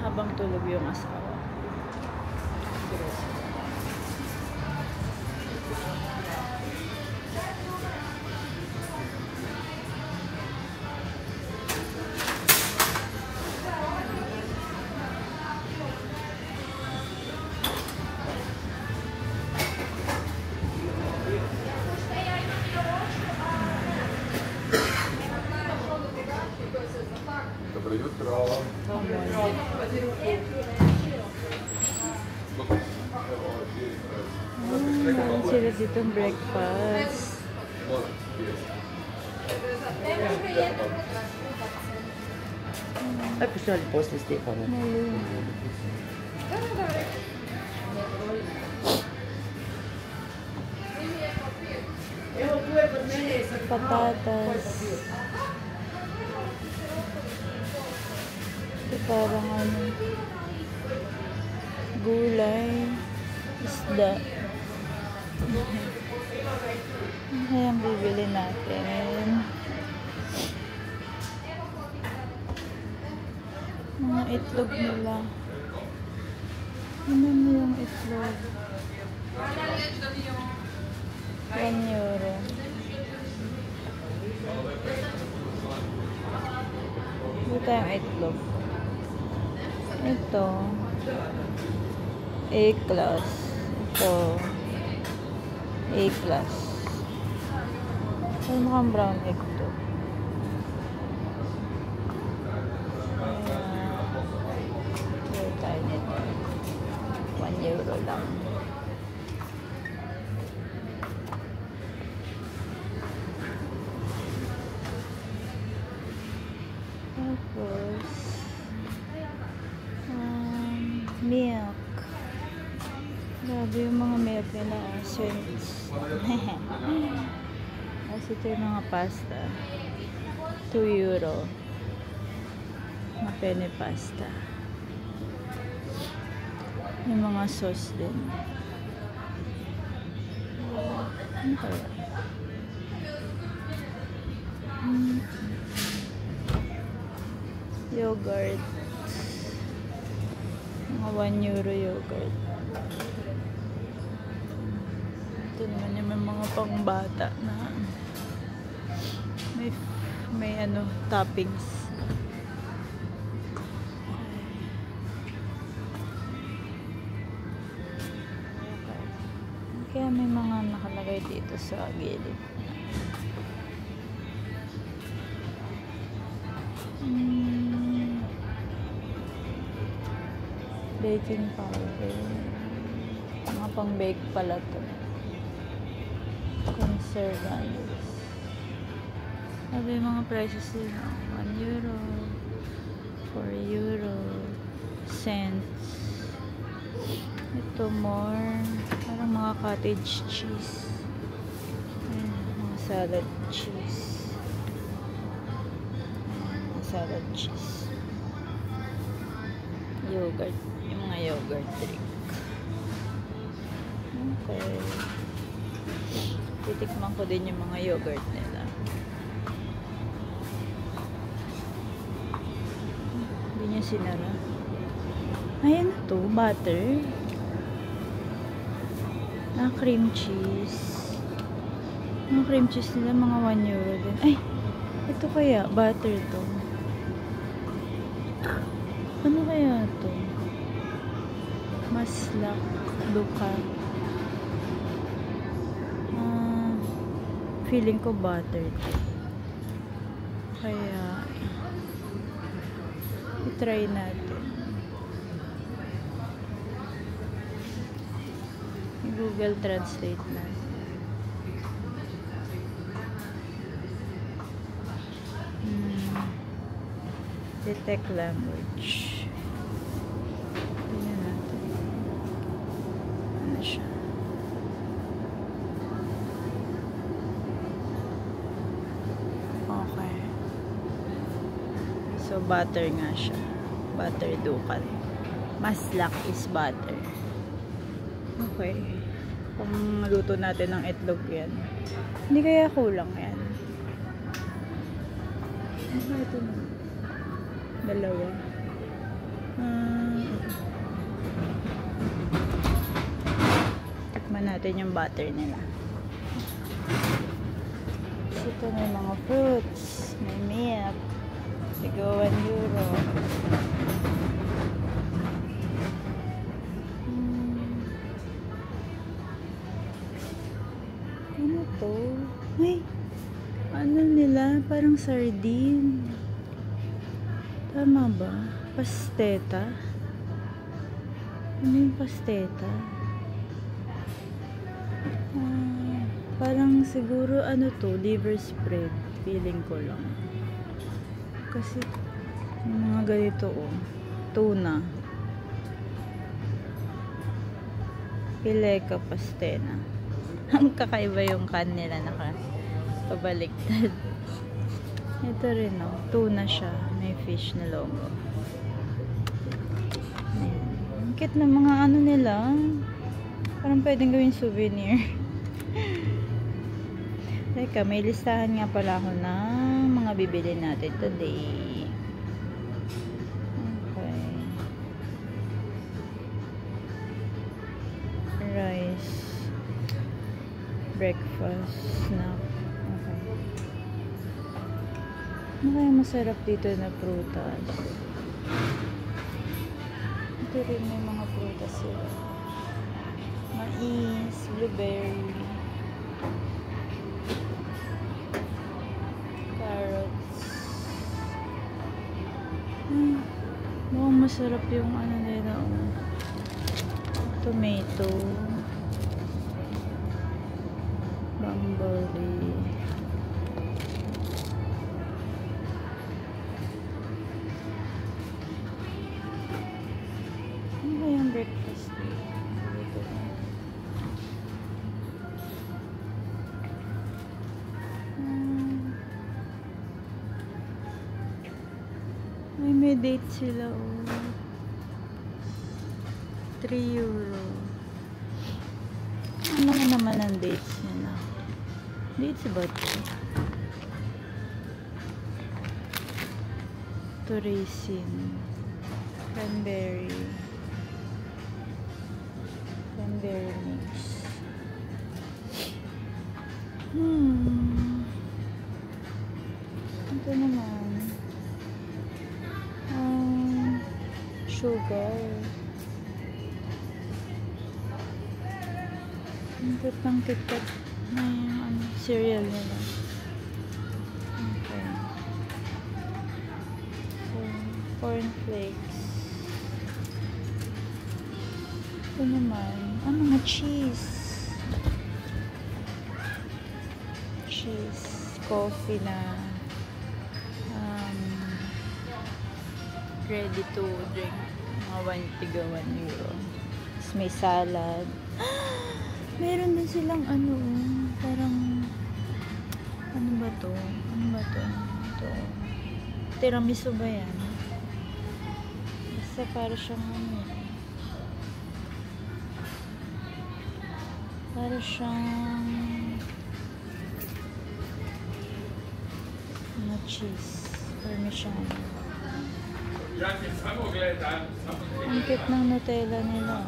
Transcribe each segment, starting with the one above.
habang tulog yung asawa. Доброе утро. Meron sila ditong breakfast. Ay, писали после Стефана. Patatas. Ito parang ano, gulay, isda. Ano kayang bibili natin? Mga itlog nila. Ano mo yung itlog? 1 euro. Ito tayong itlog. Ito. A-class. Ito. A-class. Ay, mukhang brown egg to. Ito tayo nito. 1 euro lang. Tapos, milk. Grabe yung mga milk nila. Sweets. Tapos ito yung mga pasta. 2 euro. Mga penne pasta. Yung mga sauce din. Ano kaya? Yogurt. Mga 1 euro yogurt. Ito naman yung mga pangbata na may ano, toppings. Kaya may mga nakalagay dito sa gilid. Baking powder. Mga pang-bake pala to. Conservants. Ano yung mga prices nila? 1 euro, 4 euro, cents. Ito more. Parang mga cottage cheese. Ayan, mga salad cheese. Ayan, mga salad cheese. Yogurt. Yung mga yogurt drink. Okay. Titikman ko din yung mga yogurt nila. Hindi niya sinara. Ayan na to, butter. Cream cheese. Yung cream cheese nila, mga 1 euro din. Ay! Ito kaya, butter to. Ano kaya to? Maslak. Duka. Feeling ko butter to. Kaya i-try natin. Google Translate na. Detect language. Tingnan natin. Ano siya? Okay. So, butter nga siya. Butter dukat. Maslak is butter. Okay. Kung maluto natin ng itlog yan. Hindi kaya kulang yan. Ito na. 2. Tikman natin yung butter nila. So, ito may mga fruits. May milk. Tigo 1 euro. Ano to? Ay! Ano nila? Parang sardine. Tama ba? Pasteta? Ano yung pasteta? Parang siguro ano to, liver spread. Feeling ko lang. Kasi yung mga ganito oh. Tuna. Pileka pastena. Ang kakaiba yung can nila nakapabaliktad. Ito rin oh. Tuna siya. May fish na logo. Ang cute na mga ano nila. Parang pwedeng gawing souvenir. Teka, may listahan nga pala ako ng mga bibili natin today. Okay. Rice. Breakfast. Snack. Okay. Ano kaya masarap dito na prutas? Ito rin may mga prutas sila. Mais, blueberry. Mukhang masarap yung ano nila oh. Tomato, bumblebee. Ano ba yung breakfast dito? May date sila oh. 3 euro. Ano naman ang dates nila? Dates ba ito? Ito raisin. Cranberry. Cranberry mix. Ito naman. Sugar. Ang kitang KitKat na yung cereal nila. Okay. So, cornflakes. Ito naman. Mga cheese. Cheese. Coffee na ready to drink. Mga 1 euro. Tapos may salad. Meron din silang ano, parang ano ba to? Ito. Tiramisu ba yan? Basta para siyang ano. Para siyang cheese. Parmesan. Ang cute ng Nutella nila.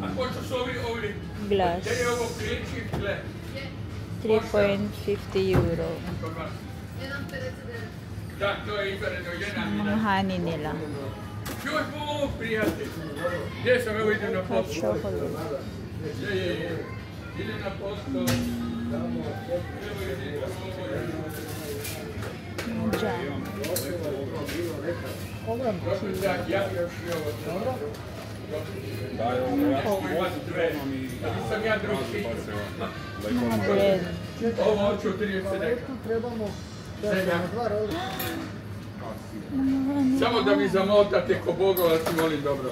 Glass. 3.50 euro. Ang mga honey nila. Hot chocolate. Jam. Mga bread. Samo da mi zamotate ko Bogova, ti molim dobro.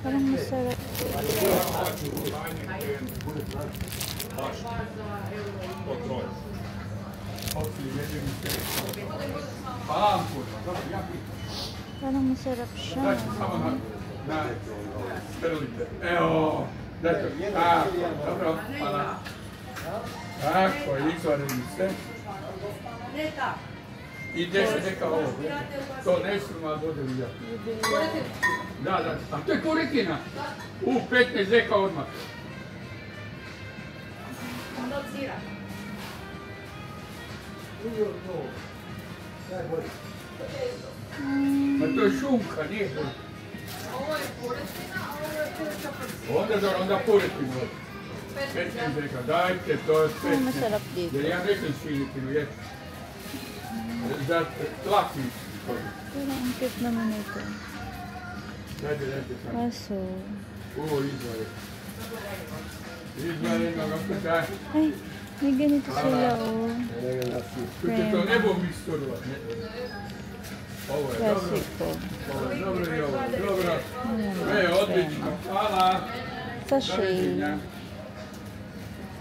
Parang masarap. Parang masarap siya. Evo, dajte. Dobro, hvala. Tako, izvore liste. I 10 neka ovo. To nešto malo bude vidjeti. Da, da, a to je ko retina. 15 zeka odmah. Onda od sira. Ma to je šunka, nije to. Ovo je poretina, a ovo je kuća prsi. Onda poretina. 15 zeka, dajte, to je 15. Masarap dito. Jer ja nećem svinjiti, jes. Da, tlaki. Pero ang cute naman ito. Dajte, dajte. Kaso, Ovo, izvare. Izvare, kako daj. ay, may ganito sila, oh. Čujte, to ne bom istorovat. Ovo je dobro. Klasiko. Ovo je dobro i ovo je dobro. Sve, odlično. Hvala. Sachet.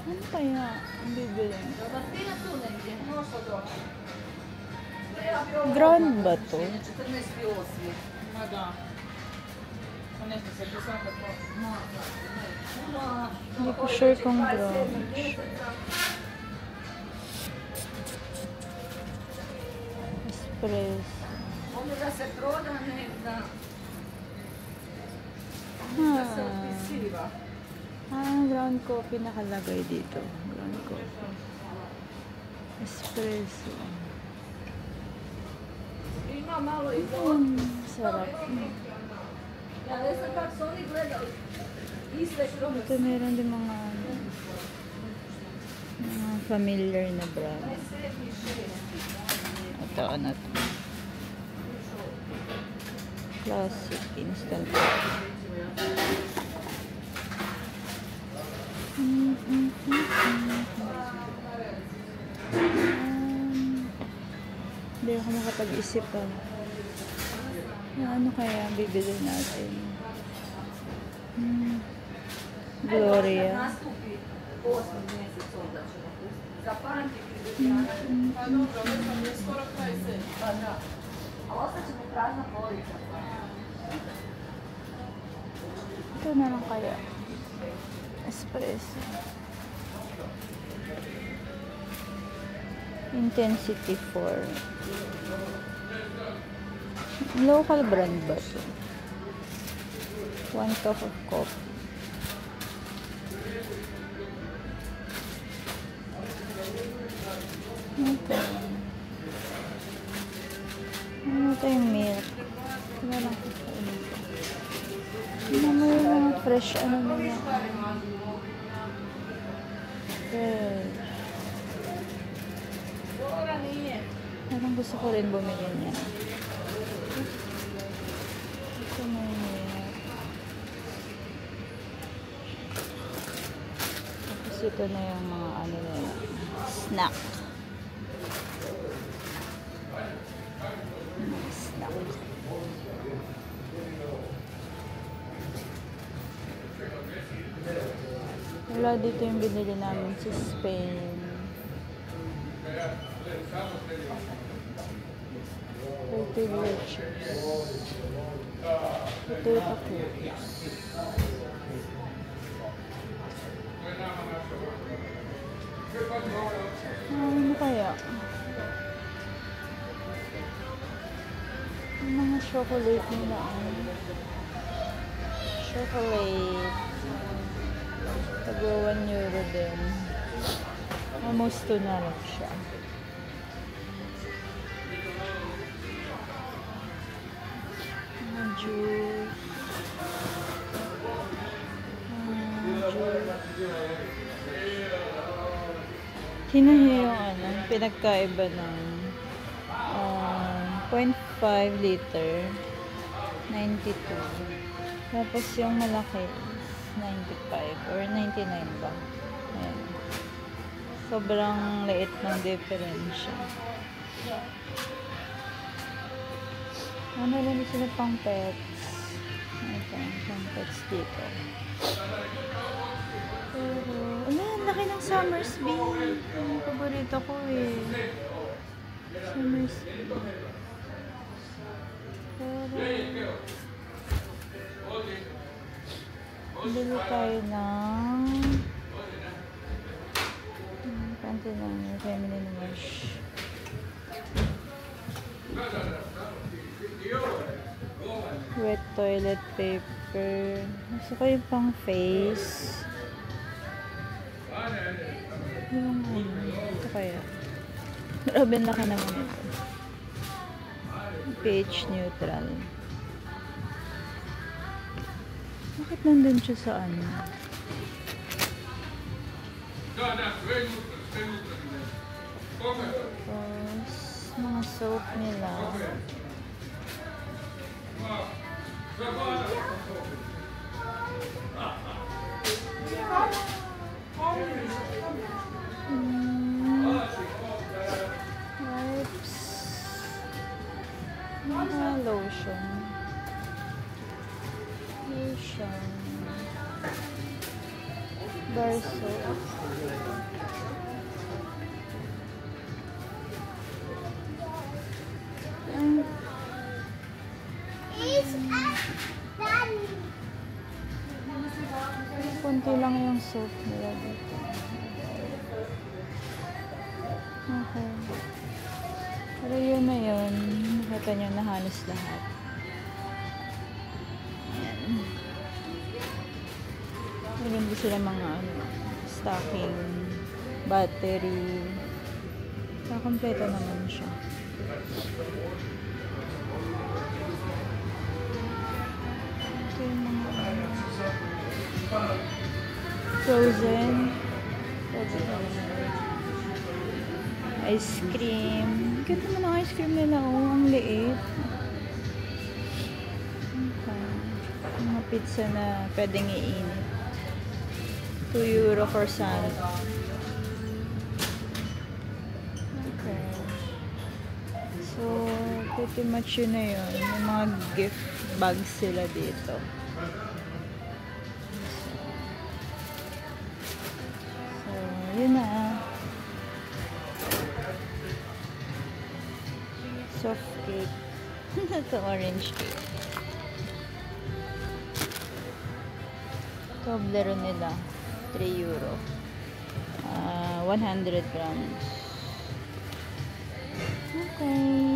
Ano kaya ang bibili? Martina tu negdje, možda doći. Ground ba to? 14.8. Ma da. Pa nešto se pisaka to. Hindi ko sure kung ground. Espresso. Ono da se proda, ne da se opisiva. Ground coffee nakalagay dito. Ground coffee. Espresso. Ima malo i to. Sarap. Ja ne znam kako su oni gledali. Iste što Ito meron din mga familiar na brand. Ito, ano to? Classic instant coffee. Hindi ako makapag-isip pa. Ano kaya bibili natin? Gloria. nastupi 8. mjesec onda ćemo pustiti. Zapamtiti. Pa dobro, već nam je skoro kraj sedmi. Pa da. A ostaćemo prazna polica. Ito na lang kaya. Espresso. Intensity 4. Local brand ba ito? 1 cup of coffee. Okay. Ano ito yung milk? Wala lang kakainin ko. Ano mo yung mga fresh ano nila? Fresh. Parang gusto ko rin bumili niya. Ito na yung milk. Tapos ito na yung mga ano nila. Snack. Snack. Wala dito yung binili namin sa Spain. Tortilla chips. Potato cookies. Ano kaya? Yung mga chocolate nila. Chocolate. Tagwa 1 euro din. Almost 2 na lang siya. Mga juice. Hinahiya yung ano, pinagkaiba ng 0.5 liter 92. Tapos yung malaki is 95 or 99 ba? Ayan. Sobrang liit ng diferensya. Ano lang sila pang pets. Ito, pang pets dito. Pero, ang laki ng Somersby. Ang paborito ko eh. Somersby. Pero, bili tayo ng panty lang yung feminine wash. Wet toilet paper. Gusto ko yung pang face. Yung ito kaya. Grabe ang laki naman ito. pH neutral. Bakit nandun siya sa ano? Tapos, mga soap nila. Wipes. Mga lotion. Lotion. Bar soap. Kunti lang yung soap nila dito. Okay. Pero yun na yun. Nakita nyo na halos lahat. Ayan. Meron din sila mga stocking, battery. Kompleto naman siya. Ito yung mga frozen. Ice cream. Ganda naman ang ice cream nila. Oh, ang liit. Okay. Mga pizza na pwedeng iinit. €2 for sand. Okay. So, pretty much yun na yun. May mga gift bags sila dito. So, yun na. Soft cake. Ito, orange cake. Toblerone nila. €3. 100 grams. Okay.